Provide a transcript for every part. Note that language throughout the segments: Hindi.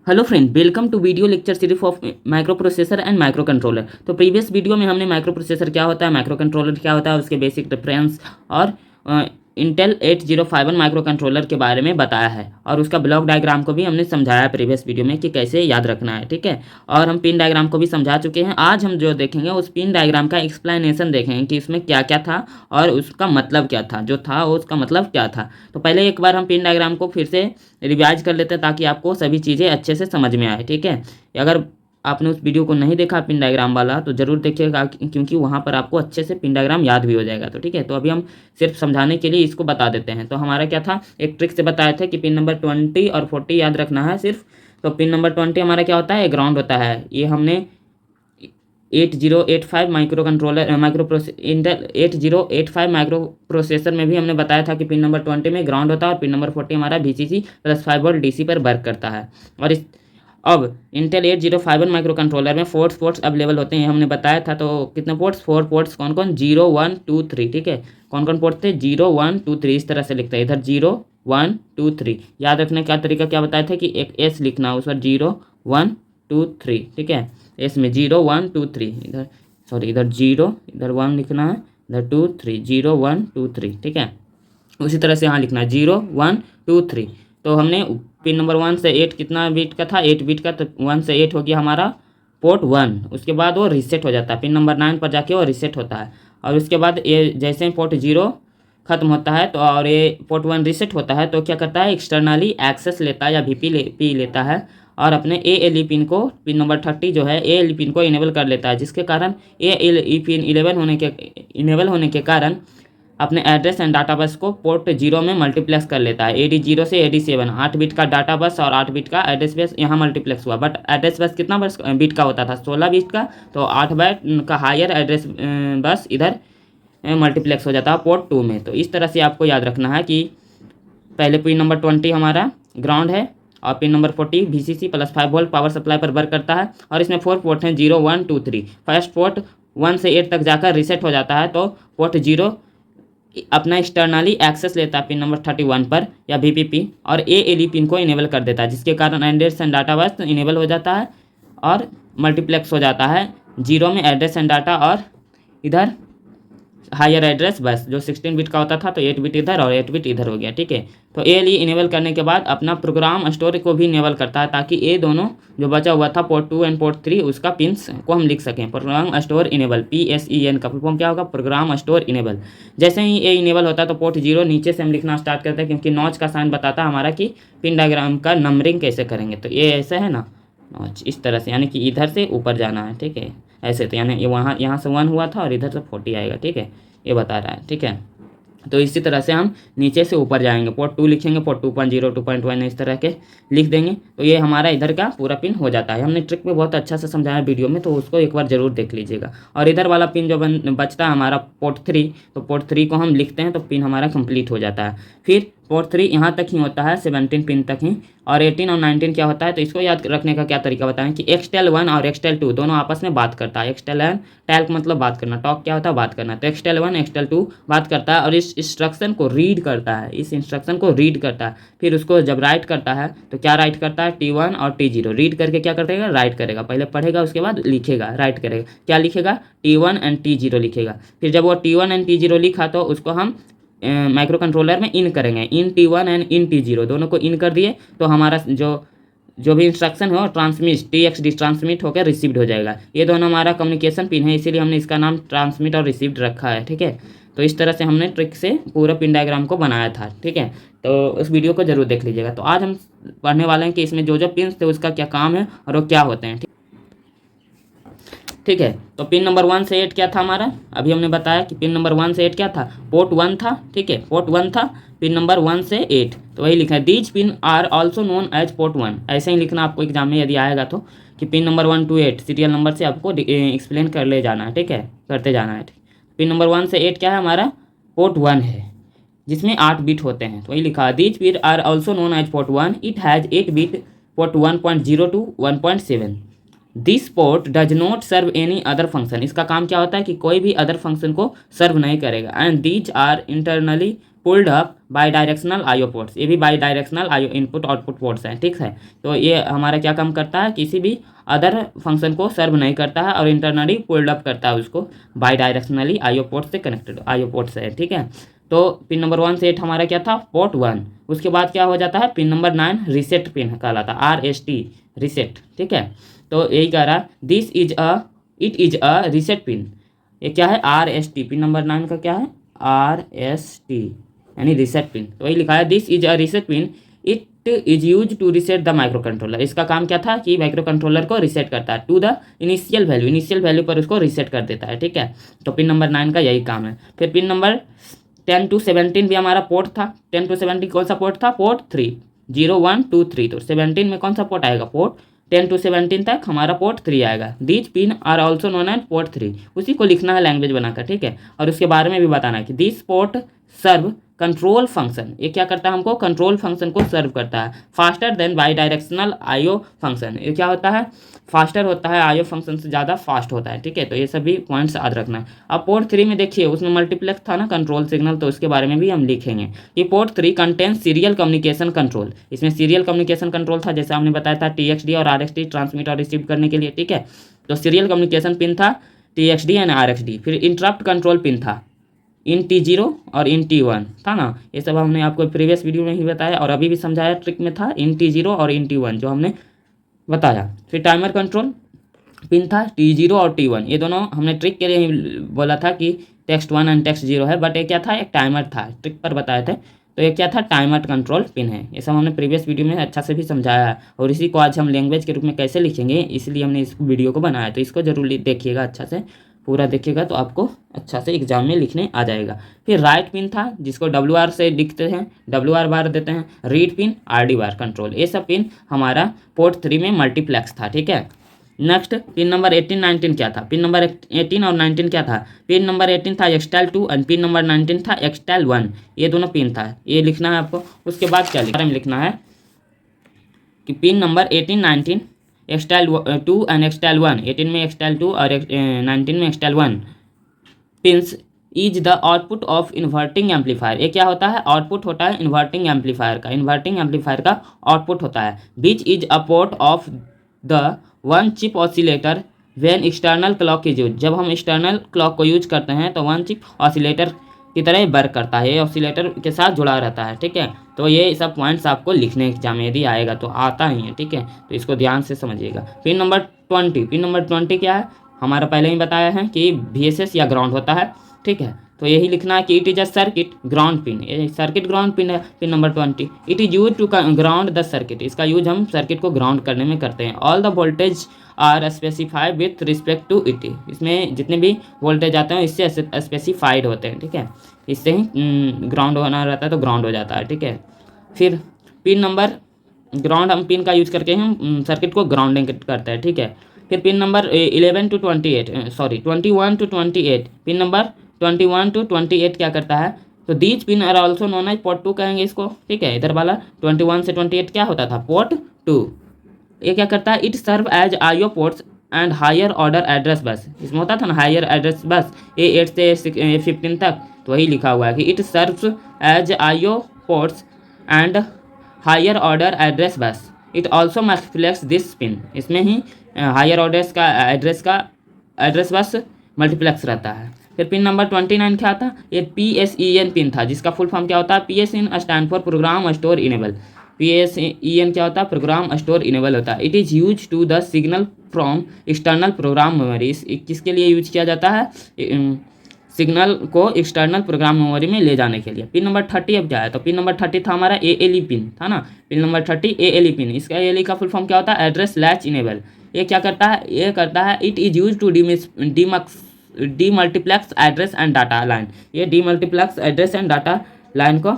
Hello friend, welcome to video lecture series of micro processor and micro controller. तो प्रीवियस वीडियो में हमने माइक्रो प्रोसेसर क्या होता है, माइक्रो कंट्रोलर क्या होता है, उसके बेसिक डिफरेंस और इंटेल 8051 माइक्रो कंट्रोलर के बारे में बताया है और उसका ब्लॉक डायग्राम को भी हमने समझाया है प्रीवियस वीडियो में कि कैसे याद रखना है। ठीक है, और हम पिन डायग्राम को भी समझा चुके हैं। आज हम जो देखेंगे उस पिन डायग्राम का एक्सप्लेनेशन देखेंगे कि इसमें क्या क्या था और उसका मतलब क्या था, जो था वो उसका मतलब क्या था। तो पहले एक बार हम पिन डायग्राम को फिर से रिवाइज कर लेते हैं ताकि आपको सभी चीज़ें अच्छे से समझ में आए। ठीक है, अगर आपने उस वीडियो को नहीं देखा पिन डायग्राम वाला तो ज़रूर देखिएगा, क्योंकि वहाँ पर आपको अच्छे से पिन डायग्राम याद भी हो जाएगा। तो ठीक है, तो अभी हम सिर्फ समझाने के लिए इसको बता देते हैं। तो हमारा क्या था, एक ट्रिक से बताए थे कि पिन नंबर 20 और 40 याद रखना है सिर्फ। तो पिन नंबर 20 हमारा क्या होता है, ग्राउंड होता है। ये हमने 8085 micro controller Intel 8085 micro processor में भी हमने बताया था कि पिन नंबर 20 में ग्राउंड होता है और पिन नंबर 40 हमारा VCC प्लस 5 वोल्ट DC पर वर्क करता है। और इस अब इंटेल 8051 माइक्रो कंट्रोलर में 4 पोर्ट्स अवेलेबल होते हैं, हमने बताया था। तो कितने पोर्ट्स, 4 पोर्ट्स। कौन कौन, 0 1 2 3। ठीक है, कौन कौन पोर्ट थे, 0 1 2 3। इस तरह से लिखते हैं, इधर 0 1 2 3। याद रखने का तरीका क्या बताया था कि एक S लिखना, उस पर 0 1 2 3। ठीक है, इसमें 0 1 2 3, इधर सॉरी इधर 0, इधर 1 लिखना है, इधर 2 3, 0 1 2 3। ठीक है, उसी तरह से यहाँ लिखना है 0 1 2 3। तो हमने पिन नंबर 1 से 8 कितना बिट का था, 8 बिट का। तो 1 से 8 हो गया हमारा पोर्ट 1। उसके बाद वो रीसेट हो जाता है, पिन नंबर 9 पर जाके वो रीसेट होता है। और उसके बाद ये जैसे ही पोर्ट 0 खत्म होता है तो और ये पोर्ट 1 रीसेट होता है तो क्या करता है, एक्सटर्नली एक्सेस लेता है या VP लेता है और अपने ALE पिन को, पिन नंबर 30 जो है ALE पिन को इनेबल कर लेता है, जिसके कारण ALE पिन इनेबल होने के कारण अपने एड्रेस एंड डाटा बस को पोर्ट 0 में मल्टीप्लेक्स कर लेता है। AD0 से AD7 8 बिट का डाटा बस और 8 बिट का एड्रेस बस यहाँ मल्टीप्लेक्स हुआ। बट एड्रेस बस कितना बिट का होता था, 16 बिट का। तो 8 बाइट का हायर एड्रेस बस इधर मल्टीप्लेक्स हो जाता है पोर्ट 2 में। तो इस तरह से आपको याद रखना है कि पहले पिन नंबर 20 हमारा ग्राउंड है और pin number 40 VCC plus 5 volt power supply पर वर्क करता है। और इसमें 4 पोर्ट हैं, 0 1 2 3। फर्स्ट पोर्ट 1 से 8 तक जाकर रीसेट हो जाता है, तो पोर्ट 0 अपना एक्सटर्नली एक्सेस लेता है पिन नंबर 31 पर या VPP और ALE पिन को इनेबल कर देता है, जिसके कारण एड्रेस एंड डाटा बस इनेबल हो जाता है और मल्टीप्लेक्स हो जाता है 0 में एड्रेस एंड डाटा और इधर हायर एड्रेस बस जो 16 बिट का होता था। तो 8 बिट इधर और 8 बिट इधर हो गया। ठीक है, तो ALE इनेबल करने के बाद अपना प्रोग्राम स्टोर को भी इनेबल करता है ताकि ये दोनों जो बचा हुआ था पोर्ट 2 एंड पोर्ट 3 उसका पिंस को हम लिख सकें। प्रोग्राम स्टोर इनेबल, PSEN का फुल फॉर्म क्या होगा, प्रोग्राम स्टोर इनेबल। जैसे ही ये इनेबल होता है तो पोर्ट 0 नीचे से हम लिखना स्टार्ट करते हैं, क्योंकि नॉच का साइन बताता है हमारा कि पिन डायग्राम का नंबरिंग कैसे करेंगे। तो ये ऐसे है ना, नॉच इस तरह से, यानी कि इधर से ऊपर जाना है। ठीक है, ऐसे। तो यानी ये यहाँ से 1 हुआ था और इधर से 40 आएगा। ठीक है, ये बता रहा है। ठीक है, तो इसी तरह से हम नीचे से ऊपर जाएंगे, पोर्ट 2 लिखेंगे, पोर्ट 2.0 2.1 इस तरह के लिख देंगे। तो ये हमारा इधर का पूरा पिन हो जाता है। हमने ट्रिक में बहुत अच्छा से समझाया वीडियो में, तो उसको एक बार जरूर देख लीजिएगा। और इधर वाला पिन जो बचता है हमारा पोर्ट 3, तो पोर्ट 3 को हम लिखते हैं तो पिन हमारा कंप्लीट हो जाता है। फिर पोर्ट 3 यहाँ तक ही होता है, 17 पिन तक ही। और 18 और 19 क्या होता है, तो इसको याद रखने का क्या तरीका बताएं कि एक्सटेल 1 और एक्सटेल 2 दोनों आपस में बात करता है। एक्सटेल 1 टैल्क मतलब बात करना, टॉक क्या होता है, बात करना। तो एक्सटेल 1 एक्सटेल 2 बात करता है और इस इंस्ट्रक्शन को रीड करता है, इस इंस्ट्रक्शन को रीड करता है। फिर उसको जब राइट करता है तो क्या राइट करता है, T1 और T0 रीड करके क्या करेगा, राइट करेगा। पहले पढ़ेगा उसके बाद लिखेगा, राइट करेगा। क्या लिखेगा, T1 एंड T0 लिखेगा। फिर जब वो T1 एंड T0 लिखा तो उसको हम माइक्रो कंट्रोलर में इन करेंगे, इन T1 एंड इन T0 दोनों को इन कर दिए तो हमारा जो भी इंस्ट्रक्शन हो ट्रांसमिट TXD ट्रांसमिट होकर रिसीव्ड हो जाएगा। ये दोनों हमारा कम्युनिकेशन पिन है, इसीलिए हमने इसका नाम ट्रांसमिट और रिसीव्ड रखा है। ठीक है, तो इस तरह से हमने ट्रिक से पूरा पिन डायग्राम को बनाया था। ठीक है, तो उस वीडियो को जरूर देख लीजिएगा। तो आज हम पढ़ने वाले हैं कि इसमें जो जो पिन थे उसका क्या काम है और वो क्या होते हैं। ठीक है, तो पिन नंबर 1 से 8 क्या था हमारा, अभी हमने बताया कि पिन नंबर 1 से 8 क्या था, पोर्ट 1 था। ठीक है, पोर्ट 1 था पिन नंबर 1 से 8। तो वही लिखा है, these pin are also known as port 1। ऐसे ही लिखना आपको एग्जाम में यदि आएगा तो, कि pin number 1 to 8 serial number से आपको एक्सप्लेन कर ले जाना है। ठीक है, करते जाना है। पिन नंबर 1 से 8 क्या है हमारा, पोर्ट 1 है, जिसमें 8 बिट होते हैं। तो वही लिखा है, these pin are also known as port 1, it has 8 bit port 1.0 to 1.7। This port does not serve any other function, इसका काम क्या होता है कि कोई भी अदर फंक्शन को सर्व नहीं करेगा। And these are internally pulled up bidirectional IO ports, ये भी bidirectional IO input output ports हैं, ठीक है। तो ये हमारा क्या काम करता है, किसी भी अदर फंक्शन को सर्व नहीं करता है और इंटरनली पुल्ड अप करता है उसको बाई डायरेक्शनली आईओ पोर्ट से कनेक्टेड आईओ पोर्ट से, ठीक है। तो पिन नंबर 1 से 8 हमारा क्या था, पोर्ट 1। उसके बाद क्या हो जाता है, पिन नंबर 9 रीसेट पिन कहलाता है, RST रीसेट, ठीक है। तो यही कह रहा this is it is a reset pin, ये क्या है, RST, पिन नंबर 9 का क्या है, RST यानी रीसेट पिन। तो वही लिखा है this is a reset pin, it is use to reset the micro controller, इसका काम क्या था कि माइक्रो कंट्रोलर को रीसेट करता है टू द इनिशियल वैल्यू पर उसको रीसेट कर देता है, ठीक है। तो पिन नंबर 9 का यही काम है। फिर पिन नंबर 10 to 17 भी हमारा पोर्ट था। 10 to 17 कौन सा पोर्ट था, पोर्ट 3, 0 1 2 3। तो 17 में कौन सा पोर्ट आएगा, पोर्ट 10 to 17 तक हमारा पोर्ट 3 आएगा। These pin are also known as port 3, उसी को लिखना है लैंग्वेज बनाकर, ठीक है। और उसके बारे में भी बताना है कि this port serve control function, ये क्या करता है, हमको कंट्रोल फंक्शन को सर्व करता है faster than by directional IO function. ये क्या होता है, फास्टर होता है, आईओ फंक्शन से ज़्यादा फास्ट होता है, ठीक है। तो ये सभी पॉइंट्स याद रखना है। अब पोर्ट 3 में देखिए उसमें मल्टीप्लेक्स था ना कंट्रोल सिग्नल, तो उसके बारे में भी हम लिखेंगे। ये port 3 contain serial communication control, इसमें सीरियल कम्युनिकेशन कंट्रोल था, जैसे हमने बताया था TXD और RXD ट्रांसमिट और रिसीव करने के लिए, ठीक है। तो सीरियल कम्युनिकेशन पिन था TXD एंड RXD। फिर इंटरप्ट कंट्रोल पिन था इन T0 और इन T1 था ना, ये सब हमने आपको प्रीवियस वीडियो में ही बताया और अभी भी समझाया, ट्रिक में था इन T0 और इन T1 जो हमने बताया। फिर टाइमर कंट्रोल पिन था T0 और T1, ये दोनों हमने ट्रिक के लिए ही बोला था कि टेक्स्ट 1 एंड टेक्स्ट 0 है, बट ये क्या था, एक टाइमर था, ट्रिक पर बताए थे। तो ये क्या था, टाइमर कंट्रोल पिन है। ये सब हमने प्रीवियस वीडियो में अच्छा से भी समझाया है और इसी को आज हम लैंग्वेज के रूप में कैसे लिखेंगे इसलिए हमने इस वीडियो को बनाया। तो इसको जरूर देखिएगा, अच्छा से पूरा देखिएगा तो आपको अच्छा से एग्जाम में लिखने आ जाएगा। फिर राइट पिन था जिसको WR से लिखते हैं, WR बार देते हैं। रीड पिन, RD बार कंट्रोल, ये सब पिन हमारा पोर्ट 3 में मल्टीप्लेक्स था, ठीक है। नेक्स्ट पिन नंबर 18 19 क्या था, पिन नंबर 18 और 19 क्या था, पिन नंबर 18 था एक्सटेल 2 और पिन नंबर 19 था एक्सटेल 1, ये दोनों पिन था, ये लिखना है आपको। उसके बाद क्या लिखना है कि pin number 18 19 XTAL 2 and XTAL 1, 18 में एक्सटेल 2 और 19 में XTAL 1 pins is the output of inverting amplifier. ये क्या होता है, आउटपुट होता है इन्वर्टिंग एम्पलीफायर का, इन्वर्टिंग एम्पलीफायर का आउटपुट होता है। Which is a port of the one chip oscillator when external clock is use, जब हम एक्सटर्नल क्लॉक को यूज करते हैं तो वन चिप ऑसिलेटर की तरह वर्क करता है, ये ऑसिलेटर के साथ जुड़ा रहता है, ठीक है। तो ये सब पॉइंट्स आपको लिखने एग्जाम में यदि आएगा तो आता ही है, ठीक है। तो इसको ध्यान से समझिएगा। पिन नंबर 20, पिन नंबर 20 क्या है, हमारा पहले ही बताया है कि VSS या ग्राउंड होता है, ठीक है। तो यही लिखना है कि it is a circuit ground pin, ये सर्किट ग्राउंड पिन है pin number 20। It is use to ground the circuit, इसका यूज हम सर्किट को ग्राउंड करने में करते हैं। All the voltage are specified with respect to it, इसमें जितने भी वोल्टेज आते हैं इससे स्पेसिफाइड होते हैं, ठीक है। इससे ही ग्राउंड होना रहता है तो ग्राउंड हो जाता है, ठीक है। फिर पिन नंबर ग्राउंड हम पिन का यूज करके हम सर्किट को ग्राउंडिंग करते हैं, ठीक है। फिर pin number 11 to 28 21 to 28, pin number 21 to 28 क्या करता है, तो these pin are also known as port 2 कहेंगे इसको, ठीक है। इधर वाला 21 से 28 क्या होता था, पोर्ट 2। ये क्या करता है, it serve as IO ports and higher order address bus, इसमें होता था ना हायर एड्रेस बस A8 से A15 तक, तो वही लिखा हुआ है कि it serves as IO ports and higher order address bus, it also multiplex this pin, इसमें ही हायर ऑर्डर्स का एड्रेस बस मल्टीप्लेक्स रहता है। फिर पिन नंबर 29 क्या था, ये PSEN पिन था जिसका फुल फॉर्म क्या होता है, PSEN stand for program store enable. PSEN क्या होता है, प्रोग्राम स्टोर इनेबल होता है। It is use to the signal from external program memory, किसके लिए यूज किया जाता है, सिग्नल को एक्सटर्नल प्रोग्राम मेमोरी में ले जाने के लिए। पिन नंबर 30 अब क्या है, तो पिन नंबर 30 था हमारा ALE पिन था ना, पिन नंबर 30 ALE पिन, इसका ALE का फुल फॉर्म क्या होता है, एड्रेस लैच इनेबल। ये क्या करता है, ये करता है it is use to demultiplex address and data line, ये demultiplex address and data line को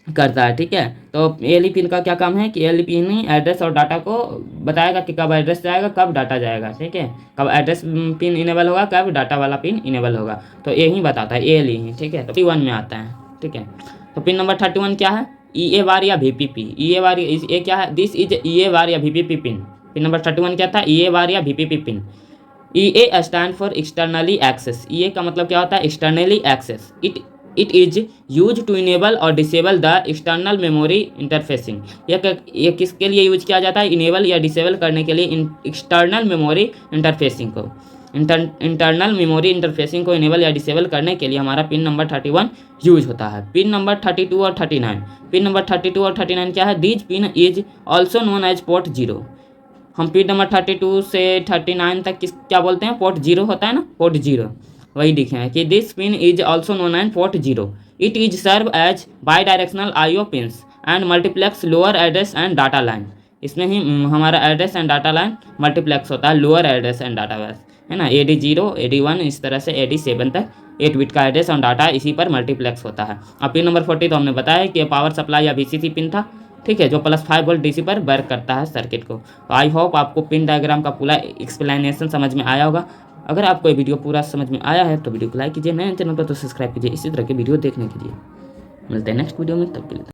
करता है, ठीक है। तो ALE पिन का क्या काम है कि ALE पिन ही एड्रेस और डाटा को बताएगा कि कब एड्रेस जाएगा कब डाटा जाएगा, ठीक है। कब एड्रेस पिन इनेबल होगा कब डाटा वाला पिन इनेबल होगा, तो यही बताता है ALE ही, ठीक है। तो 31 में आता है, ठीक है। तो पिन नंबर 31 क्या है, EA बार या VPP, EA बार ये क्या है, दिस इज EA बार या VPP पिन, पिन नंबर 31 क्या था, EA बार या VPP पिन। EA stand for externally access. EA का मतलब क्या होता है, externally access. It is use to enable और disable the external memory interfacing. ये किसके लिए यूज किया जाता है, इनेबल या डिसेबल करने के लिए एक्सटर्नल मेमोरी इंटरफेसिंग को। इंटरनल मेमोरी इंटरफेसिंग को इनेबल या डिसेबल करने के लिए हमारा पिन नंबर 31 यूज होता है। पिन नंबर 32 और 39। पिन नंबर 32 और 39 क्या है, these pin is also known as port 0। हम पिन नंबर 32 से 39 तक क्या बोलते हैं, पोर्ट 0 होता है ना, पोर्ट 0 वही लिखे हैं कि this pin is also known as port 0। It is serve as bidirectional IO pins and multiplex lower address and data line. इसमें ही हमारा address and data line multiplex होता है, लोअर एड्रेस एंड डाटा बस, है ना। AD0 AD1 इस तरह से AD7 तक 8 बिट का एड्रेस और डाटा इसी पर मल्टीप्लेक्स होता है। अब पिन नंबर 40 तो हमने बताया कि पावर सप्लाई या VCC पिन था, ठीक है, जो +5 वोल्ट DC पर वर्क करता है सर्किट को। तो आई होप आपको पिन डायग्राम का पूरा एक्सप्लेनेशन समझ में आया होगा। अगर आपको ये वीडियो पूरा समझ में आया है तो वीडियो को लाइक कीजिए, नए चैनल पर तो सब्सक्राइब कीजिए इसी तरह के वीडियो देखने के लिए। मिलते हैं नेक्स्ट वीडियो में, तब के लिए।